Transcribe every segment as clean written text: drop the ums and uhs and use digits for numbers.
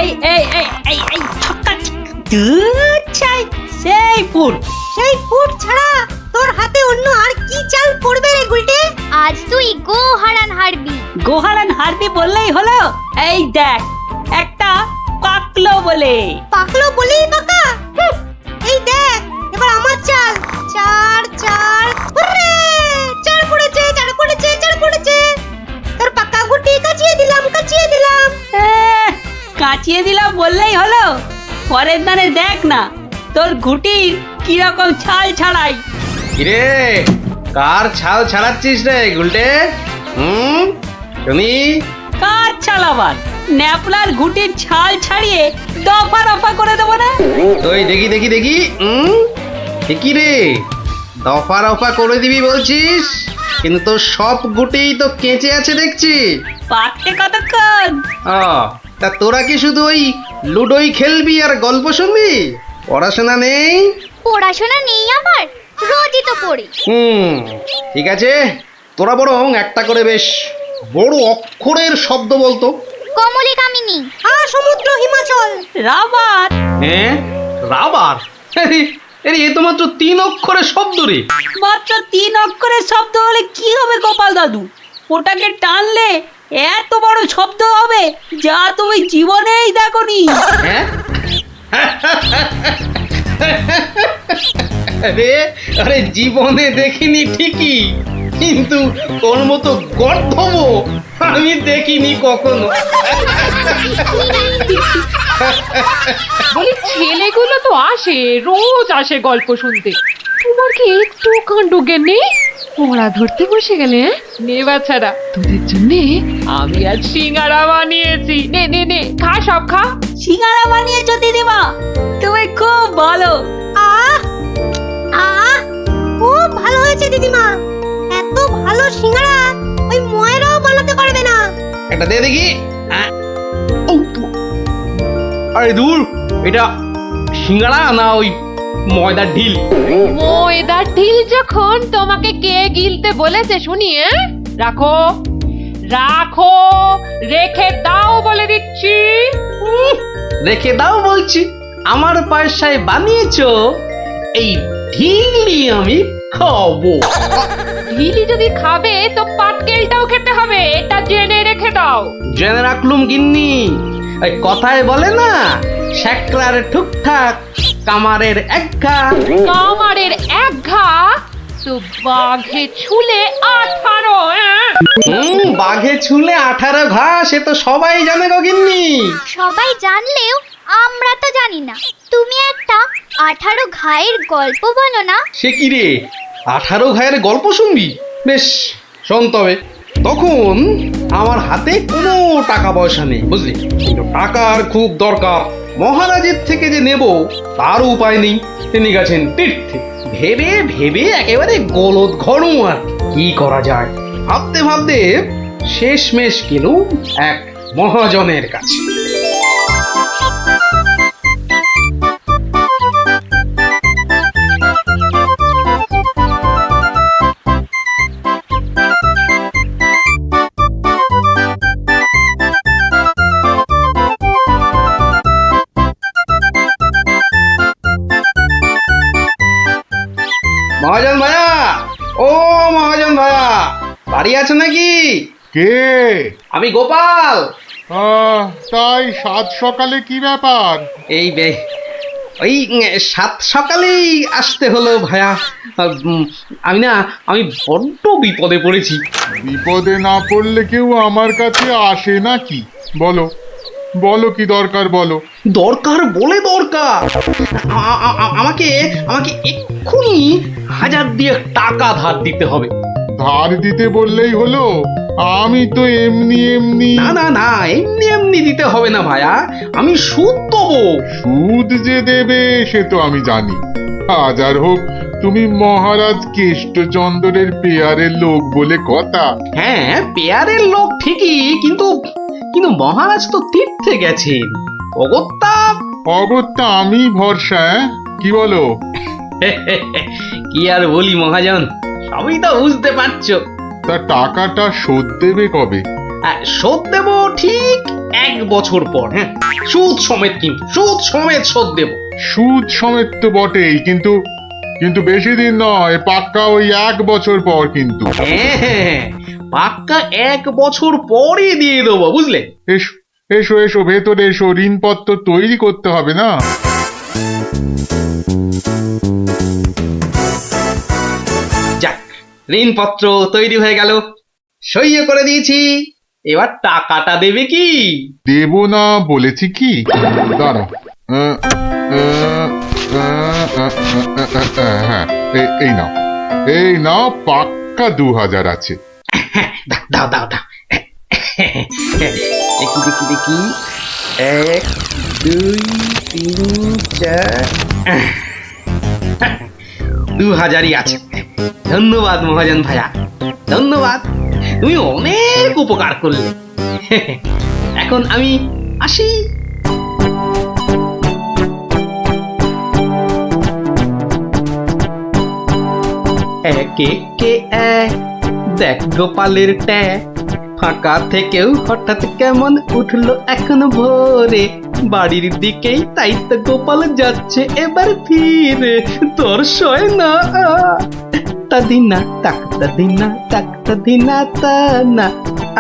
এই এই এই এই এই ছক্কা দুচাই সেই ফুট ছাড়া তোর হাতে অন্য আর কি চাল পড়বে রে গুলটে? আজ তুই গোহারান হারবি। গোহারান হারবি বললেই হলো। এই দেখ একটা পাকলো বলেই পাকা। এই দেখ এবার আমার চাল। চার হুররে! চার পড়েছে। তোর পাকা গুটি কাচিয়ে দিলাম। কাচিয়ে দিলাম বললেই হলো। পরের দানে দেখ না তোর ঘুটির কিরকম ছাল ছাড়াই। কিরে কার ছাল ছাড়াচ্ছিস রে গুলটে? শুনি। কার ছাল আবার? ন্যাপলার ঘুটির ছাল ছাড়িয়ে দফা রফা করে দেবো না? ওই দেখি কি রে দফা রফা করে দিবি বলছিস, কিন্তু তোর সব গুটিই তো কেঁচে আছে দেখছি। পাকতে কতক্ষণ? তা তোরা কি শুধু ওই লুডোই খেলবি আর গল্প শুনবি? পড়াশোনা নেই? পড়াশোনা নেই আমার, রোজই তো পড়ি। ঠিক আছে, তোরা বরং একটা করে বেশ বড় অক্ষরের শব্দ বলতো। কমলি কামিনী। সমুদ্র হিমাচল। রাবার। হ্যাঁ রাবার? এ তো মাত্র 3 অক্ষরের শব্দ রে। মাত্র 3 অক্ষরের শব্দ হলে কি হবে গোপাল দাদু? ওটাকে টানলে এত বড় শব্দ হবে যা তুমি জীবনেই দেখোনি। হ্যাঁ আরে জীবনে দেখিনি ঠিকই, কিন্তু তোর মতো গর্ধব আমি দেখিনি কখনো। বলি ছেলেগুলো তো আসে, রোজ আসে গল্প শুনতে। তোমার কি একটু কাণ্ড জ্ঞান নেই? পড়া ধরতে বসে গেলে নে বাচ্চারা, তোদের জন্য আমি আজ সিঙ্গারা বানিয়েছি। নে খা, সব খা। সিঙ্গারা বানিয়েছো দিদিমা, তুমি খুব ভালো। খুব ভালো হয়েছে দিদিমা। এত ভালো সিঙ্গারা ওই ময়রাও বানাতে পারবে না। এটা দে দেখি। আরে দূর, এটা সিঙ্গারা না ওই ময়দার ঢিল? ময়দার ঢিল যখন তোমাকে কে গিলতে বলেছে শুনি? রাখো রেখে দাও বলে দিচ্ছি। রেখে দাও বলছি? আমার পয়সায় বানিয়েছো, এই ঢিলই আমি খাবো। ঢিলি যদি খাবে তো পাটকেলটাও খেতে হবে, এটা জেনে রেখে দাও। জেনে রাখলুম গিন্নি। ওই কথায় বলে না, শ্যাকরার ঠুকঠাক কামারের এক ঘা। কামারের এক ঘা তো বাঘে ছুলে 18। বাঘে ছুলে 18 ঘা, সে তো সবাই জানে গো গিন্নি। সবাই জানলেও আমরা তো জানি না। তুমি একটা 18 ঘায়ের গল্প বলো না। সে কি রে, 18 ঘায়ের গল্প শুনবি? বেশ শোন তবে। তখন আমার হাতে কোনো টাকা পয়সা নেই বুঝলি, কিন্তু টাকার খুব দরকার। মহারাজের থেকে যে নেব তার উপায় নেই, তিনি গেছেন তীর্থে। ভেবে একেবারে গলদ ঘরু। আর কি করা যায় ভাবতে শেষমেশ গেলুম এক মহাজনের কাছে। মহাজন ভাইয়া, ও মহাজন ভাইয়া, বাড়ি আছে নাকি? কে? আমি গোপাল। তাই সাত সকালে কি ব্যাপার? এই ওই 7 সকালেই আসতে হলো ভাইয়া। আমি বড্ড বিপদে পড়েছি। বিপদে না পড়লে কেউ আমার কাছে আসে নাকি? বলো কি দরকার বলো। দরকার বলে দরকার, আমাকে এক্ষুনি 1000 দিয়ে টাকা ধার দিতে হবে। ধার দিতে বললেই হলো? আমি তো এমনি না এমনি দিতে হবে না ভাইয়া, আমি সুদ দেবো। সুদ যে দেবে সে তো আমি জানি। হাজার হোক তুমি মহারাজ কেষ্টচন্দ্রের পেয়ারের লোক বলে কথা। হ্যাঁ পেয়ারের লোক ঠিকই, কিন্তু মহারাজ তো তীর্থে গেছেন। অগত্যা আমি ভরসা। কি বলো? কি আর বলি মহাজন, সবই তো বুঝতে পারছো। তা টাকাটা শোধ দেবে কবে? শোধ দেব ঠিক 1 বছর পর। হ্যাঁ সুদ সমেত, কিন্তু সুদ সমেত শোধ দেব। সুদ সমেত তো বটেই, কিন্তু কিন্তু বেশি দিন নয়, পাক্কা ওই 1 বছর পর কিন্তু। হ্যাঁ, পাক্কা 1 বছর পরে দিয়ে দেবো, বুঝলে? এসো এসো এসো, ভেতরে এসো, ঋণপত্র তৈরি করতে হবে না? যাক, ঋণপত্র তৈরি হয়ে গেল, সইও করে দিয়েছি। এবার টাকাটা দেবে কি? দেব না বলেছি কি? দাঁড়াও, হ্যাঁ, এই নাও, এই নাও, পাক্কা 2000 আছে। দাও দাও দাও। দেখি দেখি দেখি, 1 2 3 4, 2000ই আছে। ধন্যবাদ মহাজন ভাইয়া, ধন্যবাদ, তুমি অনেক উপকার করলে। এখন আমি আসি। একে কে এক, দেখ গোপালের ট্যাগ, ফাঁকা থেকেও হঠাৎ কেমন উঠলো এখন ভোরে, বাড়ির দিকেই তাই তো গোপাল যাচ্ছে এবার ফিরে, তোর সয় না তাদিনা তাকতা দিনা তাকতা দিনা তা না,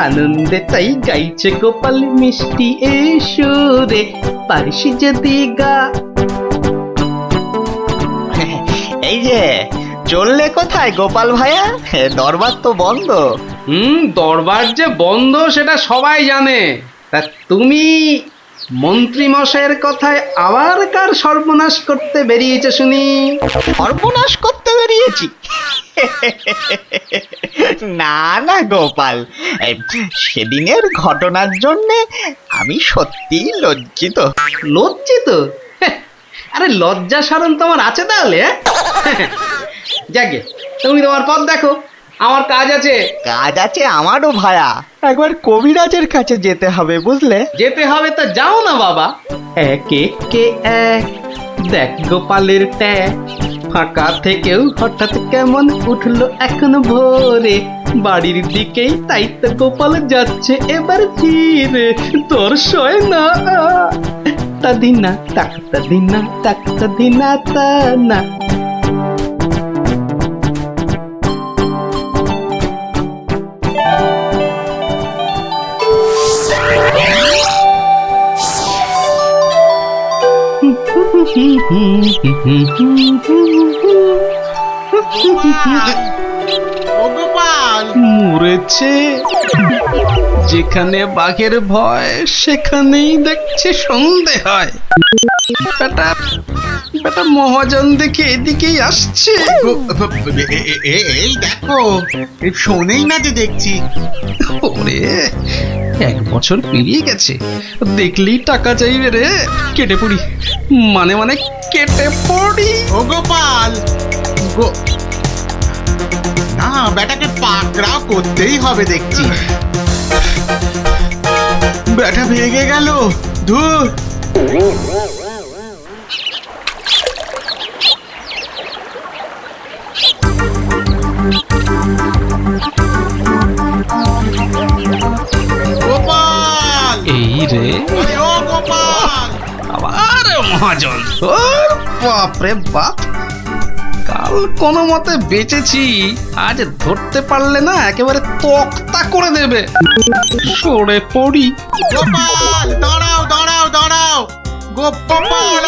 আনন্দে তাই গাইছে গোপাল মিষ্টি এই সুরে, পারিস যদি গা। এই যে চললে কোথায় গোপাল ভাইয়া? দরবার তো বন্ধ। দরবার যে বন্ধ সেটা সবাই জানে, তা তুমি মন্ত্রী মশাইয়ের কথায় আবার কার সর্বনাশ করতে বেরিয়েছে শুনি? সর্বনাশ করতে বেরিয়েছি? না না গোপাল, সেদিনের ঘটনার জন্য আমি সত্যি লজ্জিত। লজ্জিত? আরে লজ্জা শরম তোমার আছে তাহলে? যাকে, তুমি তোমার পথ দেখো, আমার কাজ আছে। কাজ আছে আমারও ভায়া, একবার কবিরাজের কাছে যেতে হবে বুঝলে। যেতে হবে তো যাও না বাবা। একে কে এক, দেখ গোপালের ট্যাগ, ফাঁকা থেকেও হঠাৎ কেমন উঠলো এখন ভোরে, বাড়ির দিকেই তাই তো গোপাল যাচ্ছে এবার ফিরে, তোর সয় না তাদিনা তাকতা দিনা তাকতা দিনা তা না। মরেছে, যেখানে বাঘের ভয় সেখানেই দেখছে সন্ধে হয়। বেটা বেটা মহাজন দেখে এদিকেই আসছে। এই দেখো, শোনেই না যে দেখছি। ওরে, 1 বছর পেরিয়ে গেছে, দেখলেই টাকা চাইবে রে। কেটে পড়ি, মানে মানে কেটে পড়ি। ও গোপাল, না বেটাকে পাকড়াও করতেই হবে দেখছি। বেটা ভেগে গেল, ধুর। গোপাল, এই রে, আরে ও গোপাল, আবার মহাজন। ওর বাপরে বাপ, কাল কোনো মতে বেঁচেছি, আজ ধরতে পারলে না একেবারে তক্তা করে দেবে। সরে পড়ি। গোপাল, দাঁড়াও দাঁড়াও দাঁড়াও, গোপাল।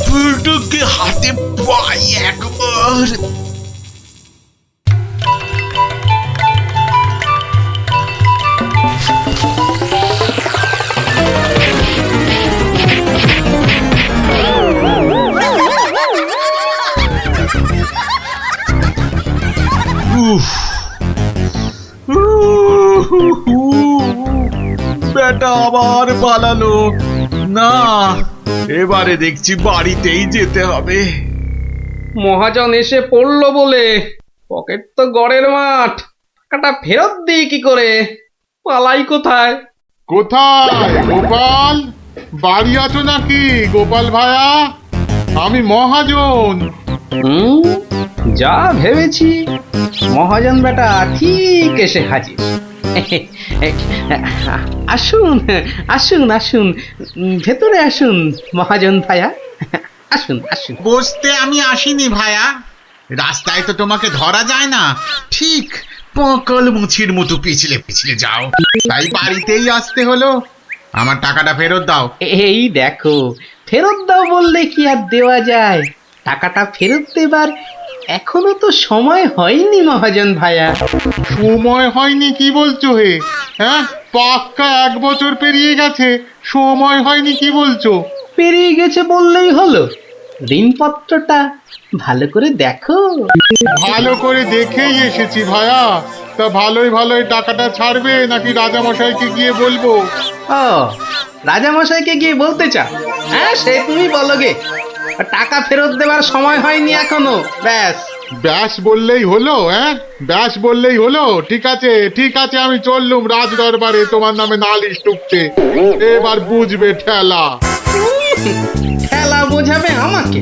বুড়োকে হাতে পাই একবার। বেটা আবার পালালো। না, এবারে দেখছি বাড়িতেই যেতে হবে। মহাজন এসে পড়লো বলে, পকেট তো গড়ের মাঠ, টাকাটা ফেরত দিই কি করে? পালাই কোথায়? কোথায় গোপাল? বাড়ি আছো নাকি গোপাল ভায়া? আমি মহাজন। যা ভেবেছি মহাজন বেটা ঠিক এসে হাজির। আসুন আসুন আসুন, ভেতরে আসুন মহাজন ভাইয়া, আসুন আসুন। বসতে আমি আসিনি ভায়া, রাস্তায় তো তোমাকে ধরা যায় না, ঠিক পকল মুছির মতো পিছলে পিছলে যাও, তাই বাড়িতেই আসতে হলো। আমার টাকাটা ফেরত দাও। এই দেখো, ফেরত দাও বললে কি আর দেওয়া যায়? টাকাটা ফেরত দেবার এখনো তো সময় হয়নি মহাজন ভাইয়া। সময় হয়নি কি বলছো হে? হ্যাঁ, পাক্কা 1 বছর পেরিয়ে গেছে, সময় হয়নি কি বলছো? পেরিয়ে গেছে বললেই হলো? ঋণপত্রটা ভালো করে দেখো। ভালো করে দেখেই এসেছি ভায়া। তা ভালোই ভালোই টাকাটা ছাড়বে নাকি রাজামশাইকে গিয়ে বলবো? ও, রাজামশাইকে গিয়ে বলতে চাও? হ্যাঁ, সে তুমি বলো গে। টাকা ফেরত দেবার সময় হয়নি এখনো, ব্যাস। ব্যাস বললেই হলো? হ্যাঁ, ব্যাস বললেই হলো? ঠিক আছে ঠিক আছে, আমি চললুম রাজ দরবারে তোমার নামে নালিশ টুকতে। এবার বুঝবে ঠেলা। খেলা বোঝাবে আমাকে?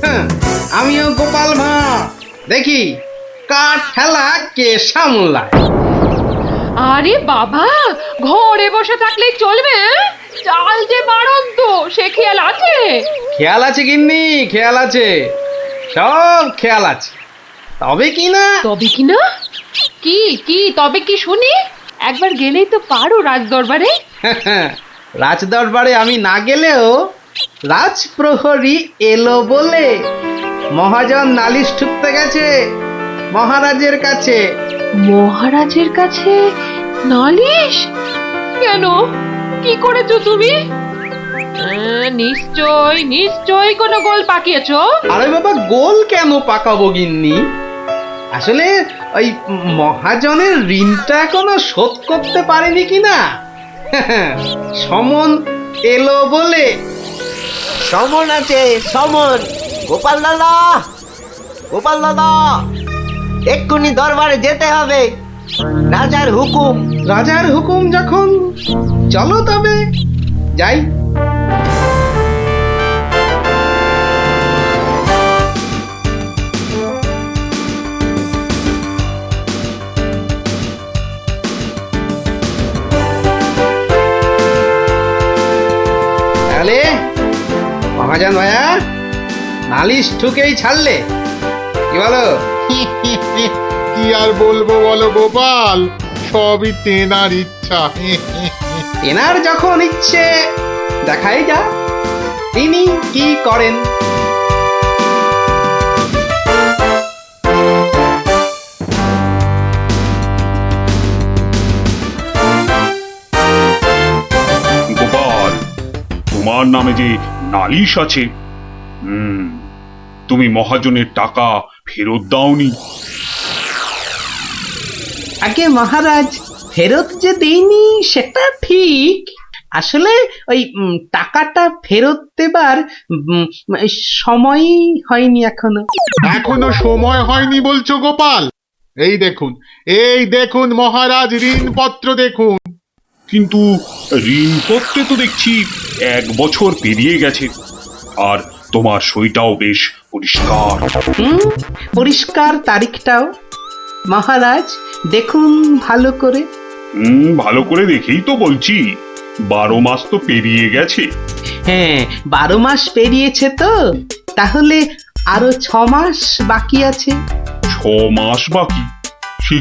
হ্যাঁ, আমিও গোপাল ভাঁড়, দেখি কার ঠেলা কে সামলায়। আরে বাবা, ঘরে বসে থাকলেই চলবে? চাল যে বাড়ন্ত, সে খেয়াল আছে? খেয়াল আছে গিন্নি, খেয়াল আছে, সব খেয়াল আছে। তবে কি না, তবে কি না? কি কি তবে কি শুনি? একবার গেলেই তো পারো রাজ দরবারে। রাজ দরবারে আমি না গেলেও রাজপ্রহরী এলো বলে মহাজন নালিশ ঠুকতে গেছে মহারাজের কাছে। মহারাজের কাছে নালিশ? কেন, কি করেছো তুমি? নিশ্চয় নিশ্চয় কোনো গোল পাকিয়েছো। আরে বাবা, গোল কেন পাকাবো গিন্নি? আসলে ওই মহাজনের ঋণটা এখনো শোধ করতে পারেনি কিনা, সমন এলো বলে। সমন আছে, সমন। গোপাল দাদা, গোপাল দাদা, এক্ষুনি দরবারে যেতে হবে, রাজার হুকুম। রাজার হুকুম যখন, চলো তবে যাই। তাহলে মহাজন ভাইয়া নালিশ ঠুকেই ছাড়লে, কি বলো? কি আর বলবো বলো গোপাল, সবই তেনার ইচ্ছা। এনার যখন ইচ্ছে, দেখাই যা তিনি কি করেন। গোপাল, তোমার নামে যে নালিশ আছে, তুমি মহাজনের টাকা ফেরত দাওনি। আগে মহারাজ, ফেরত যে দেইনি সেটা ঠিক, আসলে ওই টাকাটা ফেরত দেবার সময় হয়নি এখনো। এখনো সময় হয়নি বলছো গোপাল? এই দেখুন মহারাজ, ঋণপত্র দেখুন। কিন্তু ঋণপত্রে তো দেখছি 1 বছর পেরিয়ে গেছে, আর তোমার সইটাও বেশ পরিষ্কার। পরিষ্কার তারিখটাও। মহারাজ দেখুন ভালো করে। ভালো করে দেখেই তো বলছি, 12 মাস তো পেরিয়ে গেছে। হ্যাঁ, 12 মাস পেরিয়েছে তো, তাহলে আরো 6 মাস বাকি আছে। 6 মাস বাকি? সে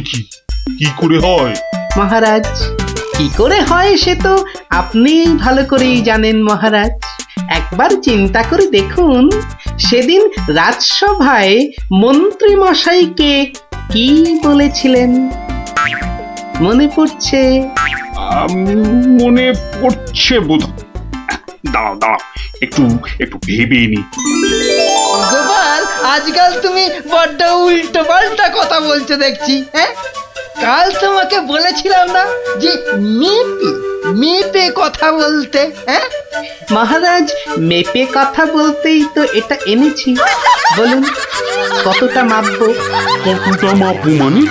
কি করে হয় মহারাজ? কি করে হয় সে তো আপনি ভালো করেই জানেন মহারাজ। একবার চিন্তা করে দেখুন, সেদিন রাজসভায় মন্ত্রী মশাইকে কি বলেছিলেন, মনে পড়ছে? মনে পড়ছে বোধ। দাঁড়াও, একটু ভেবে নি। গোপাল, আজকাল তুমি বড্ড উল্টো পাল্টা কথা বলছো দেখছি। হ্যাঁ, কাল তোমাকে বলেছিলাম না যে মেপে মেপে কথা বলতে? হ্যাঁ মহারাজ, মেপে কথা বলতেই তো এটা এনেছি। বলুন কতটা মাপবো? কতটা মাপবো মানে?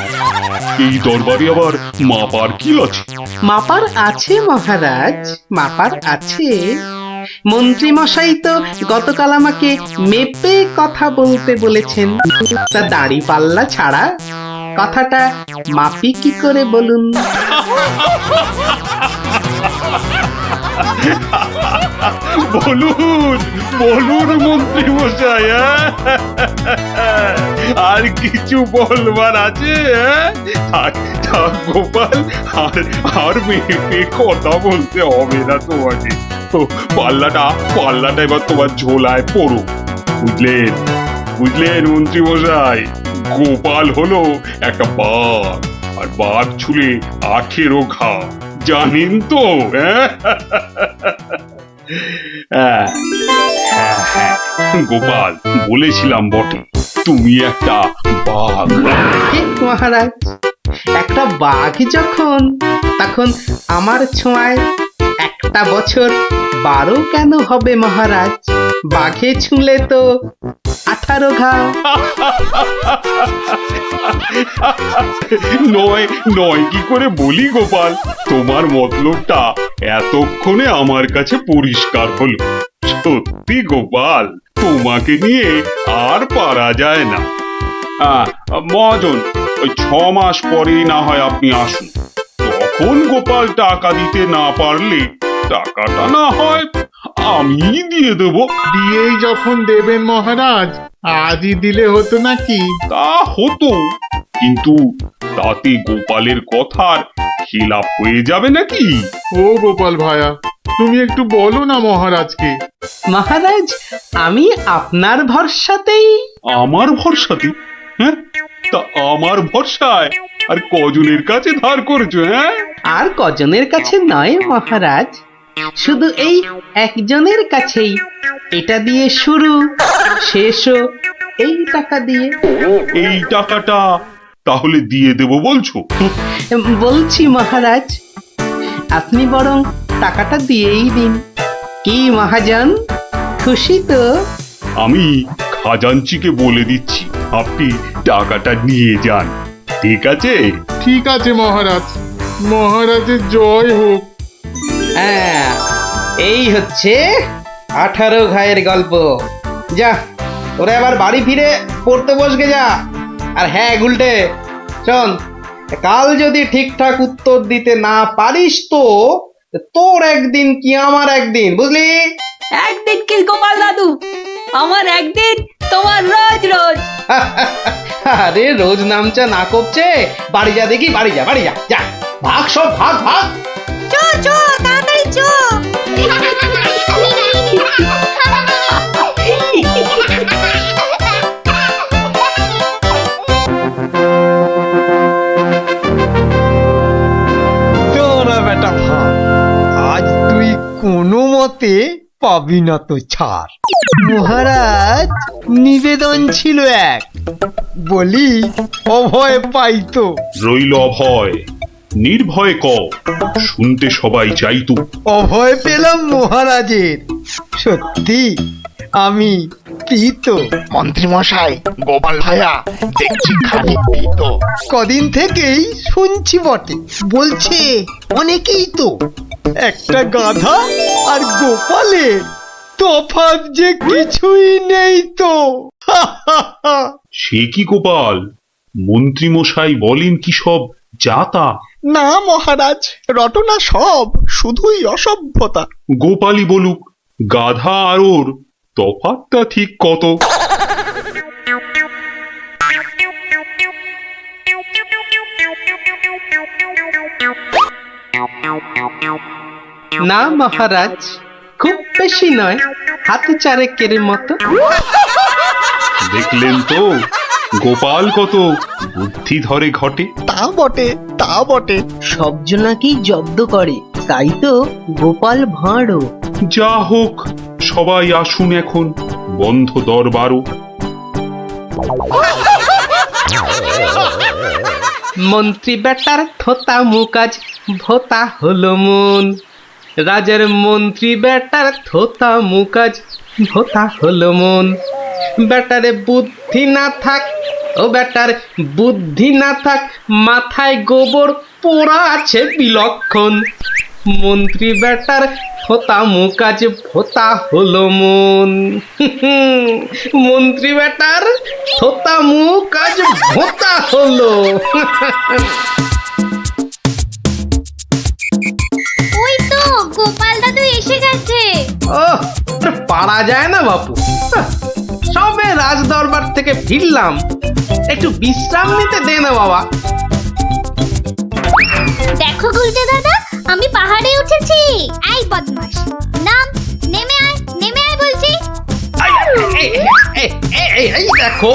এই দরবারে আবার মাপার কি আছে? মাপার আছে মহারাজ, মাপার আছে। মন্ত্রী মশাই তো গতকাল আমাকে মেপে কথা বলতে বলেছেন, তা দাড়ি পাল্লা ছাড়া কথাটা মাপি কি করে বলুন? বলুন বলুন মন্ত্রী মশাই, আর কিছু বলবার আছে? থাক থাক গোপাল, আর মেয়ে কথা বলতে হবে না তোমাকে। তো পাল্লাটা এবার তোমার ঝোলায় পড়ো। বুঝলেন বুঝলেন মন্ত্রী মশাই, গোপাল হলো একটা বাঘ, আর বাঘ ছুলে 18 ঘা, জানেন তো? হ্যাঁ হ্যাঁ, গোপাল বলেছিলাম বটে, তুমি একটা বাঘ। ঠিক মহারাজ, একটা বাঘ যখন, তখন আমার ছোঁয়ায় একটা বছর 12 কেন হবে মহারাজ? বাঘে ছুঁলে তো 18 ঘা। নয় কি করে বলি গোপাল, তোমার মতলবটা এতক্ষণে আমার কাছে পরিষ্কার হলো। সত্যি গোপাল, তোমাকে নিয়ে আর পারা যায় না। মহাজন, ওই 6 মাস পরেই না হয় আপনি আসুন, তখন গোপাল টাকা দিতে না পারলে টাকাটা না হয় আমি দিয়ে দেবো। দিয়েই যখন দেবেন মহারাজ, আজই দিলে হতো নাকি? তা হতো, কিন্তু তাতে গোপালের কথার খিলাপ হয়ে যাবে নাকি? ও গোপাল ভায়া, তুমি একটু বলো না মহারাজকে। মহারাজ, আমি আপনার ভরসাতেই। আমার ভরসাতে? হ্যাঁ, তা আমার ভরসায় আর কজনের কাছে ধার করেছো? হ্যাঁ, আর কজনের কাছে নয় মহারাজ, শুধু এই একজনের কাছেই। এটা দিয়ে শুরু, শেষও এই টাকা দিয়ে। এই টাকাটা তাহলে দিয়ে দেবো বলছো? বলছি মহারাজ, আপনি বরং টাকাটা দিয়েই দিন। কি মহাজন, খুশি তো? আমি খাজাঞ্চিকে বলে দিচ্ছি, আপনি টাকাটা নিয়ে যান, ঠিক আছে? ঠিক আছে মহারাজ, মহারাজের জয় হোক। হ্যাঁ, এই হচ্ছে 18 ঘায়ের গল্প। যা, ওরা আবার বাড়ি ফিরে পড়তে বসবে যা। আর হ্যাঁ গুলটে, শোন, কাল যদি ঠিকঠাক উত্তর দিতে না পারিস তো তোর একদিন কি আমার একদিন, বুঝলি? একদিন কি গোপাল দাদু, আমার একদিন, তোমার রোজ রোজ। আরে রোজ নামচা না করছে, বাড়ি যা দেখি, বাড়ি যা, বাড়ি যা, যা, ভাগ সব, ভাগ ভাগ। চো চো, তাড়াতাড়ি চো। তোরা বেটা ভাব, আজ তুই কোনো মতে পাবি না তো ছাড়। মহারাজ, নিবেদন ছিল এক, বলি অভয় পাইতো। রইল অভয়, নির্ভয় ক, শুনতে সবাই চাইতো। অভয় পেলাম মহারাজের, সত্যি আমি প্রীত। মন্ত্রী মশাই, গোপাল ভাইয়া দেখছি খানিক প্রীত। কদিন থেকেই শুনছি বটে, বলছে অনেকেই তো। একটা গাধা আর গোপালের তফাৎ যে কিছুই নেই তো। সে কি গোপাল, মন্ত্রী মশাই বলেন কি সব যাতা? না মহারাজ, রটনা সব, শুধুই অসভ্যতা। গোপালই বলুক, গাধা আর ওর তফাৎটা ঠিক কত? না মহারাজ, খুব বেশি নয়, হাতে চারেকের মতো। দেখলেন তো গোপাল কত বুদ্ধি ধরে ঘটে। তা বটে, তা বটে। সব জনাকেই জব্দ করে, তাই তো গোপাল ভাঁড়ও। যা হোক, সবাই আসুন এখন, বন্ধ দরবারও। মন্ত্রী বেটার থোতা মুকাজ ভোতা হলো মন। রাজার মন্ত্রী বেটার থোতা মুকাজ ভোতা হলো মন। বেটারে বুদ্ধি না থাক, ও বেটার বুদ্ধি না থাক, মাথায় গোবর পোড়া আছে বিলক্ষণ। মন্ত্রী বেটার ফোতা মুখ আজ ফোতা হলো মন। মন্ত্রী বেটার ফোতা মুখ আজ ভোতা হলো। ওই তো গোপাল দাদু এসে গেছে। ও পারা যায় না বাপু, সবে রাজ দরবার থেকে ফিরলাম, একটু বিশ্রাম নিতে দে না বাবা। দেখো গুলটে দাদা, আমি পাহাড়ে উঠেছি। এই বদমাশ, নাম, নেমে আয় বলছি। এই দেখো,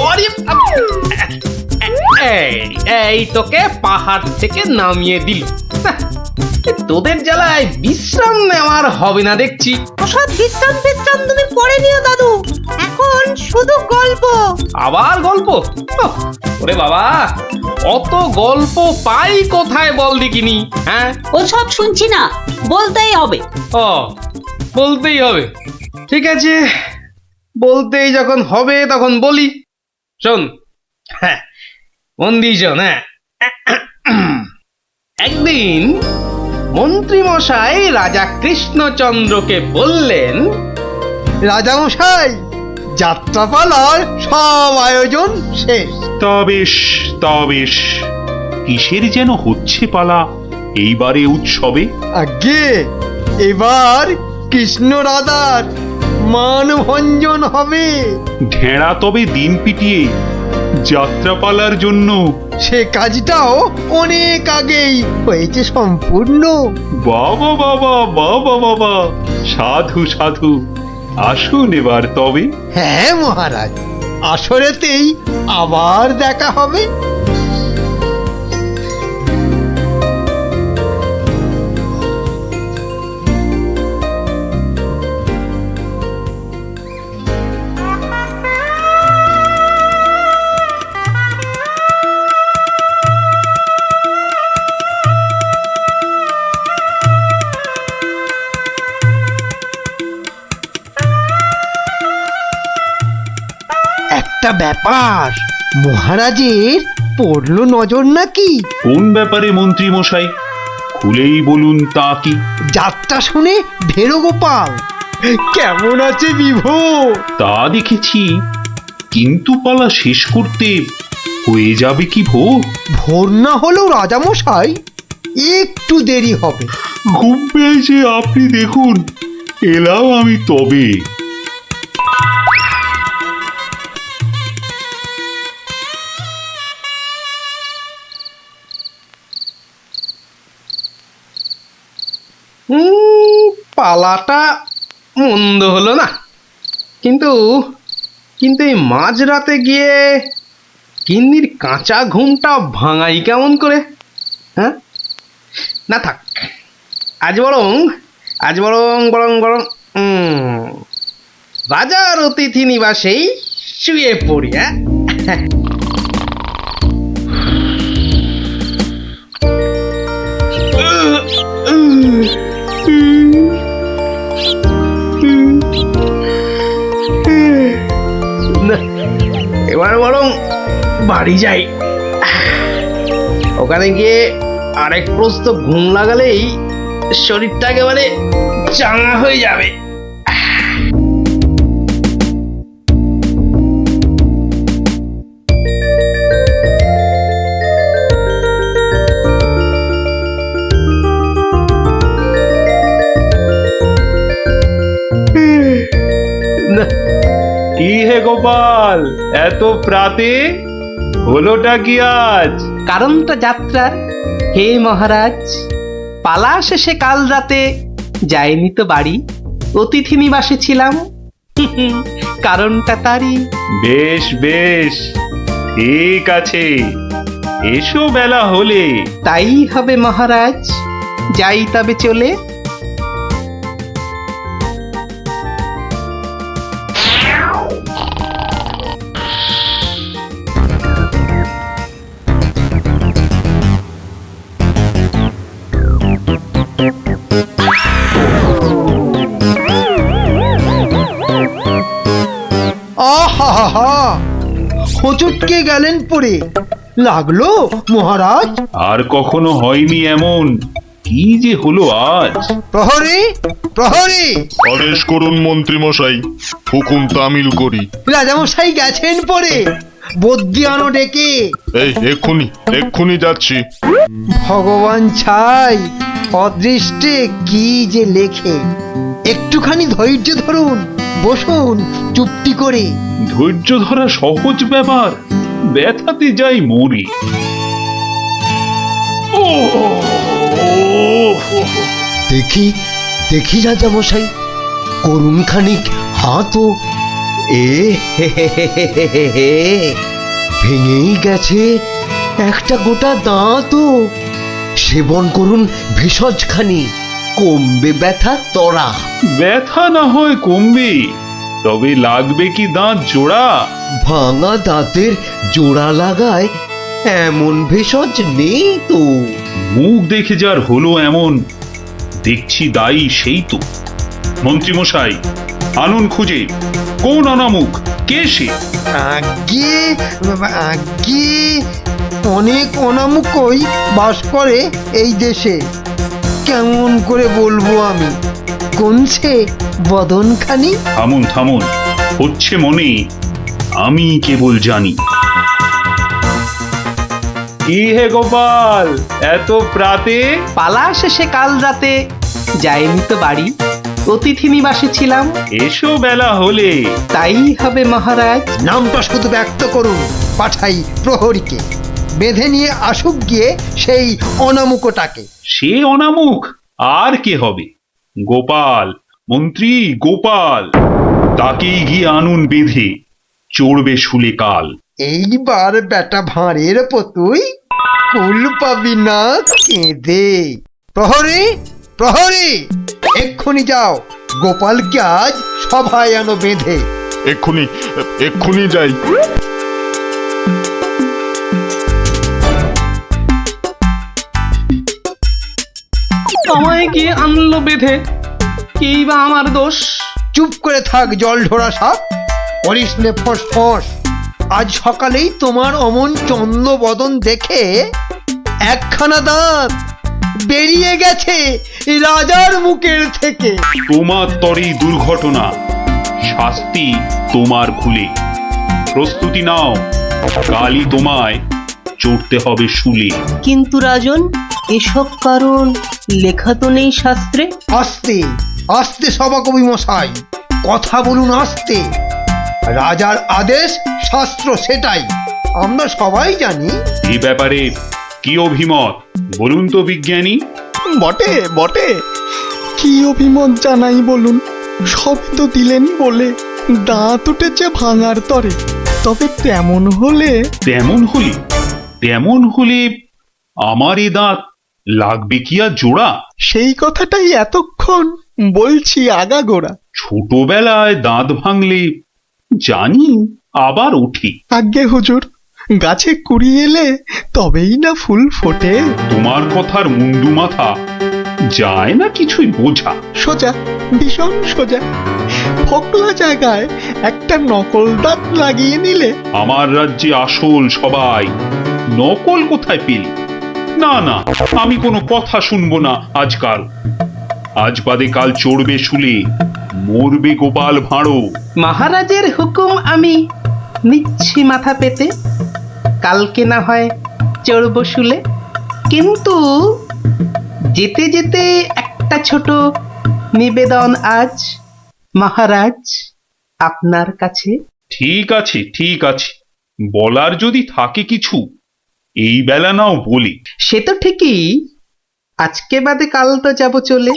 এই তোকে পাহাড় থেকে নামিয়ে দিল। তোদের জ্বালায় বিশ্রাম নেওয়ার হবে না দেখছি। ওসব বিশ্রাম তুমি পরে নিও দাদু, এখন শুধু গল্প। আবার গল্প? ওরে বাবা, অত গল্প পাই কোথায় বল দেখিনি? হ্যাঁ, ওসব শুনছি না, বলতেই হবে। ও বলতেই হবে, ঠিক আছে, বলতেই যখন হবে তখন বলি। শোন, হ্যাঁ মন দিয়ে শোন। হ্যাঁ, একদিন মন্ত্রী মশাই রাজা কৃষ্ণচন্দ্রকে বললেন, রাজামশাই, যাত্রাপালার সব আয়োজন শেষ। তা বেশ, কিসের যেন হচ্ছে পালা এইবারে উৎসবে? আগে এবার কৃষ্ণ রাধার মানভঞ্জন হবে। ঢেঁড়া তবে দিন পিটিয়ে যাত্রাপালার জন্য সে কাজটাও অনেক আগেই হয়েছে সম্পূর্ণ। বাবা বাবা বাবা বাবা, সাধু সাধু, আসুন এবার তবে। হ্যাঁ মহারাজ, আসরেতেই আবার দেখা হবে। একটা ব্যাপার, মহারাজের পড়লো নজর নাকি? কোন ব্যাপারে মন্ত্রী মশাই, খুলেই বলুন তা কি? যাত্রা শুনে ভেরো গোপাল কেমন আছে বিভো? তা দেখেছি, কিন্তু পালা শেষ করতে হয়ে যাবে কি ভোর? ভোর না হলেও রাজামশাই একটু দেরি হবে। ঘুম পেয়েছে আপনি দেখুন, এলাম আমি তবে। পালাটা মন্দ হলো না, কিন্তু এই মাঝরাতে গিয়ে গিন্নির কাঁচা ঘুমটা ভাঙাই কেমন করে? হ্যাঁ, না থাক, আজ বরং রাজার অতিথি নিবাসেই শুয়ে পড়ি। হ্যাঁ, এবার বরং বাড়ি যাই, ওখানে গিয়ে আরেক প্রস্ত ঘুম লাগালেই শরীরটা একেবারে চাঙা হয়ে যাবে। কি হে গোপাল, এত প্রাতে হলোটা কি আজ? কারণটা যাত্রার হে মহারাজ, পালা শেষে কাল রাতে যাইনি তো বাড়ি, অতিথি নিবাসে ছিলাম। কারণটা তারই। বেশ বেশ, ঠিক আছে, এসো বেলা হলে। তাই হবে মহারাজ, যাই তবে চলে। আহা, হোঁচটকে গেলেন পড়ে, লাগলো মহারাজ? আর কখনো হয়নি এমন, কি যে হলো আজ? প্রহরী, প্রহরী! আদেশ করুন মন্ত্রী মশাই, হুকুম তামিল করি। রাজামশাই গেছেন পরে, বদ্যি আনো ডেকে। এই এক্ষুনি এক্ষুনি যাচ্ছি। ভগবান ছাই, অদৃষ্টে কি যে লেখে। একটুখানি ধৈর্য ধরুন, বসুন চুপটি করে। ধৈর্য ধরা সহজ ব্যাপার, ব্যথাতে যাই মরি। ও দেখি দেখি রাজামশাই, করুন খানিক হাতও। এ হে হে হে হে হে হে হে, ভেঙেই গেছে একটা গোটা দাঁতও। সেবন করুন ভেষজ খানি, কমবে ব্যথা তরা। ব্যথা না হয় কমবে, তবে লাগবে কি দাঁত জোড়া? ভাঙা দাঁতের জোড়া লাগায় এমন ভেষজ নেই তো। মুখ দেখে যার হলো এমন, দেখছি দায়ী সেই তো। মন্ত্রী মশাই, আনুন খুঁজে, কোন অনামুখ, কে সে? আগে আগে অনেক অনামুকই বাস করে এই দেশে। কেমন করে বলবো আমি, কোনছে বদনখানি? থামুন থামুন, হচ্ছে মনে, আমি কেবল জানি। কি হে গোপাল, এত প্রাতে? পালা শেষে কাল রাতে যাইনি তো বাড়ি, অতিথি নিবাসে ছিলাম। এসো বেলা হলে। তাই হবে মহারাজ। নামটা শুধু ব্যক্ত করুন, পাঠাই প্রহরীকে, বেঁধে নিয়ে আসুক গিয়ে সেই অনামুকটাকে। সে অনামুখ আর কে হবে? গোপাল, মন্ত্রী গোপাল, তাকেই গিয়ে আনুন বেঁধে, চড়বে শুলে কাল। এইবার বেটা ভাঁড়ের পতুই কুল পাবি না কেঁদে। প্রহরী, প্রহরী, এক্ষুনি যাও, গোপালকে আজ সভায় আনো বেঁধে। এক্ষুনি এক্ষুনি যাই। আমায় গিয়ে আনলো বেঁধে, কি বা আমার দোষ? চুপ করে থাক জল ঢোড়া সাপ, করিস নে ফোঁস ফোঁস। আজ সকালেই তোমার অমন চন্দ্র বদন দেখে একখানা দাঁত বেরিয়ে গেছে রাজার মুখের থেকে। তোমার তরে দুর্ঘটনা, শাস্তি তোমার খুলে। প্রস্তুতি নাও, কালই তোমায় চড়তে হবে শুলে। কিন্তু রাজন, এসব কারণ লেখা তো নেই শাস্ত্রে। আস্তে আস্তে সভাকবি মশাই, কথা বলুন আস্তে। রাজার আদেশ শাস্ত্র সেটাই, আমরা সবাই জানি। এ ব্যাপারে কি অভিমত বলুন তো বিজ্ঞানী? বটে বটে, কি অভিমত জানাই বলুন। সবই তো দিলেন বলে, দাঁত উঠেছে ভাঙার তরে। তবে তেমন হলে তেমন হলে আমার এ দাঁত লাগবে কি আর জোড়া? সেই কথাটাই এতক্ষণ বলছি আগাগোড়া। ছোটবেলায় দাঁত ভাঙলে জানি আবার উঠি। আজ্ঞে হুজুর, গাছে কুড়ি এলে তবেই না ফুল ফোটে। তোমার কথার মুন্ডু মাথা যায় না কিছুই বোঝা। সোজা, ভীষণ সোজা। ফোকলা জায়গায় একটা নকল দাঁত লাগিয়ে নিলে। আমার রাজ্যে আসল সবাই, নকল কোথায় পেলি? না না, আমি কোনো কথা শুনবো না আজকাল। আজ বাদে কাল চড়বে শুলে, মরবে গোপাল ভাঁড়ো। মহারাজের হুকুম আমি নিচ্ছি মাথা পেতে, কালকে না হয় চড়ব শুলে। কিন্তু যেতে যেতে একটা ছোট নিবেদন আজ মহারাজ আপনার কাছে। ঠিক আছে ঠিক আছে, বলার যদি থাকে কিছু এই বেলা নাও বলি। সে তো ঠিকই, আজকে বাদে কাল তো যাব চলে।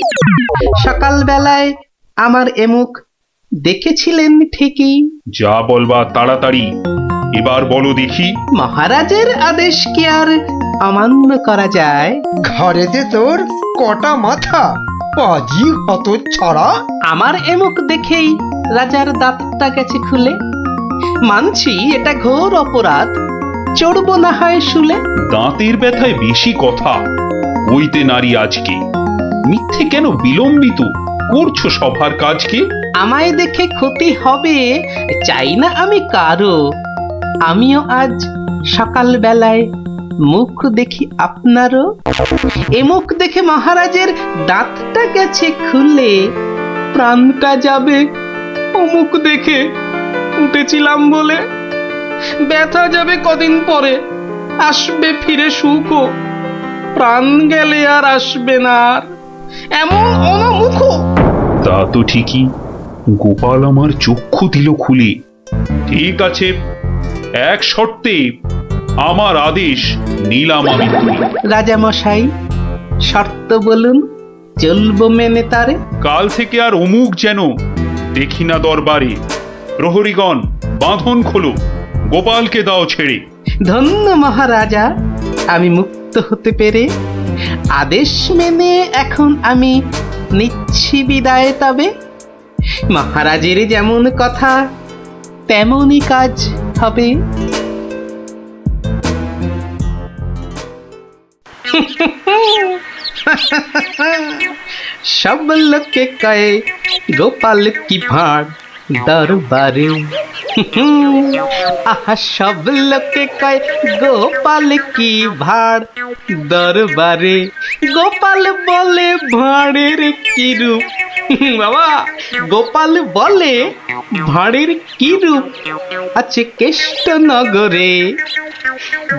সকাল বেলায় আমার এমুখ দেখেছিলেন ঠিকই। যা বলবা তাড়াতাড়ি এবার বলো দেখি। মহারাজের আদেশ কি আর অমান্য করা যায়? ঘরেতে তোর কটা মাথা, পাজি হত ছড়া। আমার এমুখ দেখেই রাজার দাঁতটা গেছে খুলে। মানছি এটা ঘোর অপরাধ, চড়ব না হয় শুলে। দাঁতের ব্যথায় বেশি কথা কইতে নারী আজকে, মিথ্যে কেন বিলম্বিত করছো সভার কাজকে? আমায় দেখে ক্ষতি হবে চাই না আমি কারো। আমিও আজ সকাল বেলায় মুখ দেখি আপনারও। এ মুখ দেখে মহারাজের দাঁতটা গেছে খুলে, প্রাণটা যাবে ও মুখ দেখে উঠেছিলাম বলে। ব্যথা যাবে কদিন পরে, আসবে ফিরে সুখও, প্রাণ গেলে আর আসবে না আর এমন অনমুখ। তা তো ঠিকই, গোপাল আমার চক্ষু দিল খুলে। ঠিক আছে, এক শর্তে আমার আদেশ নিলাম আমি তুলে। রাজা মশাই, শর্ত বলুন, চলবো মেনে তারে। কাল থেকে আর অমুক যেন দেখি না দরবারে। প্রহরীগণ বাঁধন খোলো, গোপালকে দাও ছেড়ে। ধন্য মহারাজা, আমি মুক্ত হতে পেরে। আদেশ মেনে এখন আমি নিচ্ছি বিদায়। তবে মহারাজের যেমন কথা তেমনই কাজ হবে। সব লোকে কয়ে গোপাল কি ভাঁড় দরবারে। আহা, সব লোকে কয় গোপাল কি ভাঁড় দরবারে। গোপাল বলে ভাঁড়ের কি রূপ। বাবা, গোপাল বলে ভাঁড়ের কি রূপ আছে কেষ্ট নগরে।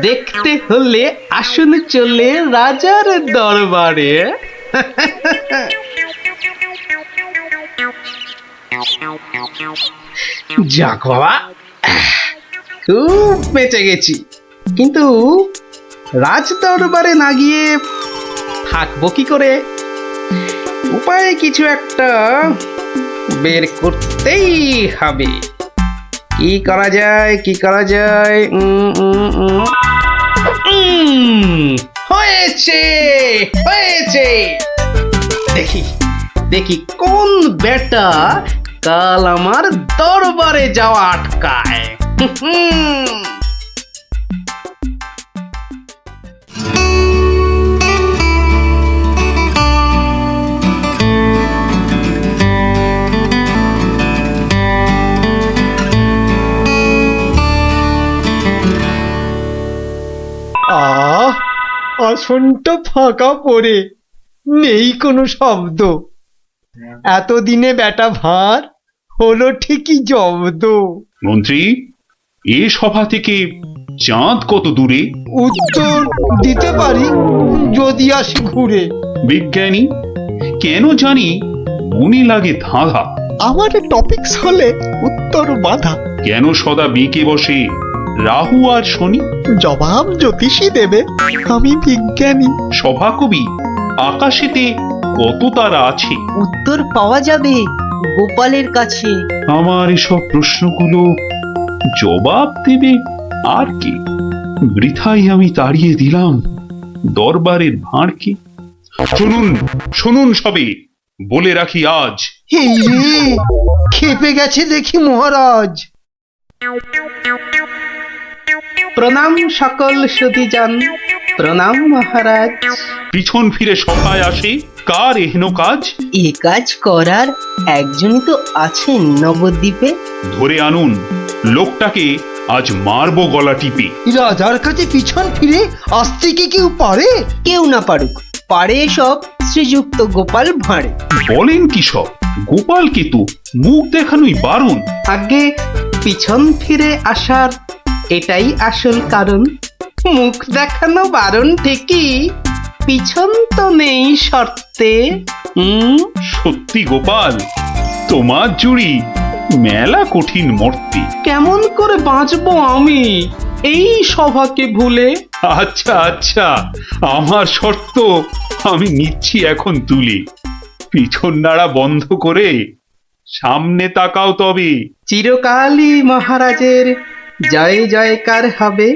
দেখতে হলে আসুন চলে রাজার দরবারে। যাক বাবা, খুব বেঁচে গেছি। কিন্তু রাজ দরবারে না গিয়ে থাকবো কি করে? উপায় কিছু একটা বের করতেই হবে। কি করা যায়, কি করা যায়? হয়েছে, হয়েছে। দেখি দেখি কোন বেটা কাল আমার দরবারে যাওয়া আটকায়। আসনটা ফাঁকা পড়ে নেই কোনো শব্দ। এতদিনে বেটা ভাঁড় হলো ঠিকই জব্দ। মন্ত্রী, এ সভা থেকে চাঁদ কত দূরে? উত্তর দিতে পারি যদি আসি ঘুরে। বিজ্ঞানী, কেন জানি মনে লাগে ধাঁধা। আমার টপিকস হলে উত্তর বাধা। কেন সদা বেঁকে বসে রাহু আর শনি? জবাব জ্যোতিষী দেবে, আমি বিজ্ঞানী। সভাকবি, আকাশেতে কত তারা আছে? উত্তর পাওয়া যাবে গোপালের কাছে। আমার এসব প্রশ্নগুলো জবাব দেবে আর কে? বৃথাই আমি তাড়িয়ে দিলাম দরবারের ভাঁড়কে। শুনুন শুনুন সবে, বলে রাখি আজ। এই রে, খেপে গেছে দেখি মহারাজ। প্রণাম সকল সুধীজন, প্রণাম মহারাজ। পিছন ফিরে সভায় আসে কার এহেন কাজ? এ কাজ করার একজনই তো আছেন নবদ্বীপে। ধরে আনুন লোকটাকে, আজ মারবো গলা টিপে। রাজার কাছে পিছন ফিরে আসতে কি কেউ পারে? কেউ না পারুক, পারে সব শ্রীযুক্ত গোপাল ভাঁড়ে। বলেন কি সব? গোপালকে তো মুখ দেখানোই বারণ। আগে পিছন ফিরে আসার এটাই আসল কারণ। মুখ দেখানো বারণ ঠিকই, পিছন তো নেই শর্তে। সত্যি গোপাল, তোমার জুড়ি মেলা কঠিন মর্তে। কেমন করে বাঁচবো আমি এই সভাকে ভুলে? আচ্ছা আচ্ছা, আমার শর্ত আমি নিচ্ছি এখন তুলে। পিছন নাড়া বন্ধ করে সামনে তাকাও তবে। চিরকালই মহারাজের জয় জয়কার হবে।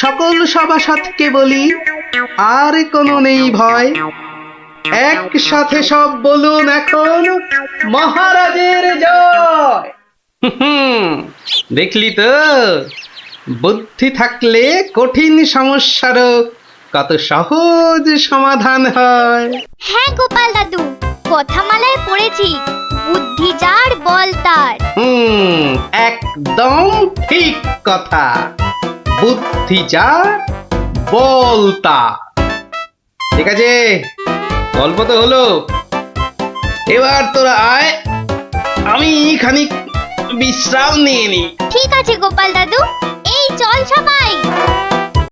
সকল সভাসদকে বলি, আর কোনো নেই ভয়। একসাথে সব বলুন এখন, মহারাজের জয়। দেখলি তো, বুদ্ধি থাকলে কঠিন সমস্যারও কত সহজ সমাধান হয়। হ্যাঁ গোপাল দাদু, কথামালায় পড়েছি, বুদ্ধি যার বল তার। একদম ঠিক কথা। বুদ্ধি যার বলতা। ঠিক আছে, গল্প তো হলো, এবার তোরা আয়, আমি খানিক বিশ্রাম নিয়ে নি। ঠিক আছে গোপাল দাদু, এই চল সবাই।